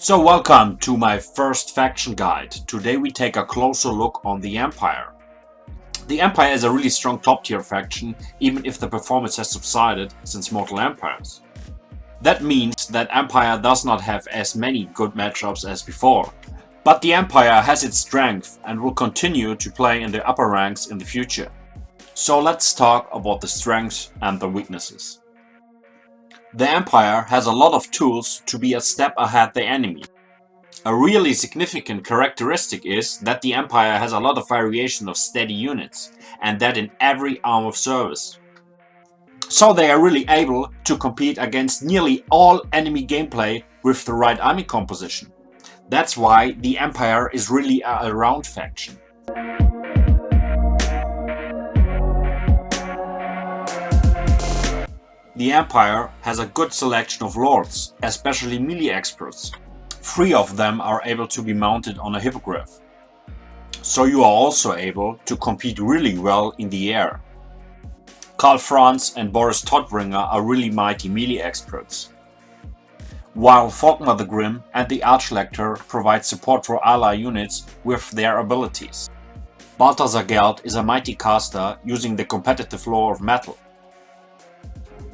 So welcome to my first faction guide. Today we take a closer look on the Empire. The Empire is a really strong top tier faction, even if the performance has subsided since Mortal Empires. That means that Empire does not have as many good matchups as before, but the Empire has its strength and will continue to play in the upper ranks in the future. So let's talk about the strengths and the weaknesses. The Empire has a lot of tools to be a step ahead the enemy. A really significant characteristic is that the Empire has a lot of variation of steady units, and that in every arm of service. So they are really able to compete against nearly all enemy gameplay with the right army composition. That's why the Empire is really a all-round faction. The Empire has a good selection of lords, especially melee experts. 3 of them are able to be mounted on a hippogriff. So you are also able to compete really well in the air. Karl Franz and Boris Todbringer are really mighty melee experts, while Volkmar the Grim and the Archlector provide support for ally units with their abilities. Balthasar Geld is a mighty caster using the competitive lore of metal.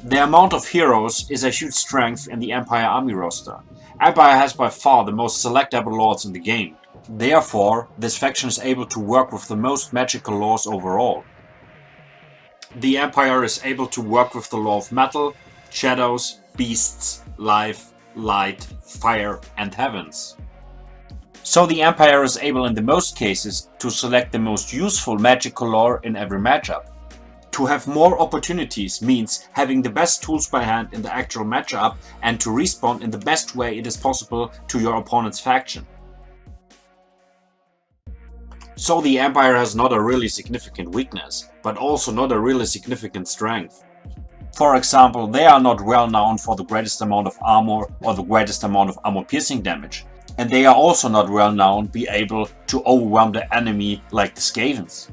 The amount of heroes is a huge strength in the Empire army roster. Empire has by far the most selectable lords in the game. Therefore, this faction is able to work with the most magical lores overall. The Empire is able to work with the lore of metal, shadows, beasts, life, light, fire and heavens. So the Empire is able in the most cases to select the most useful magical lore in every matchup. To have more opportunities means having the best tools by hand in the actual matchup and to respawn in the best way it is possible to your opponent's faction. So the Empire has not a really significant weakness, but also not a really significant strength. For example, they are not well known for the greatest amount of armor or the greatest amount of armor piercing damage. And they are also not well known to be able to overwhelm the enemy like the Skavens.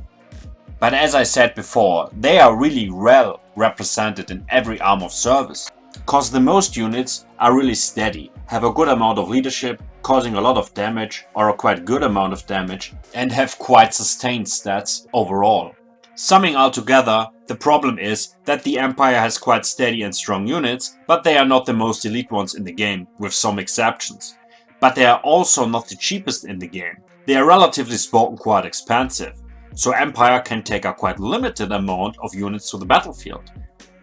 But as I said before, they are really well represented in every arm of service, cause the most units are really steady, have a good amount of leadership, causing a lot of damage or a quite good amount of damage, and have quite sustained stats overall. Summing all together, the problem is that the Empire has quite steady and strong units, but they are not the most elite ones in the game, with some exceptions. But they are also not the cheapest in the game. They are relatively spoken quite expensive. So Empire can take a quite limited amount of units to the battlefield.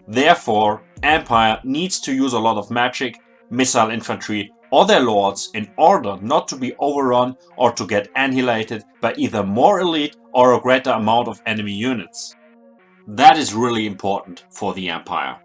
Therefore, Empire needs to use a lot of magic, missile infantry or their lords in order not to be overrun or to get annihilated by either more elite or a greater amount of enemy units. That is really important for the Empire.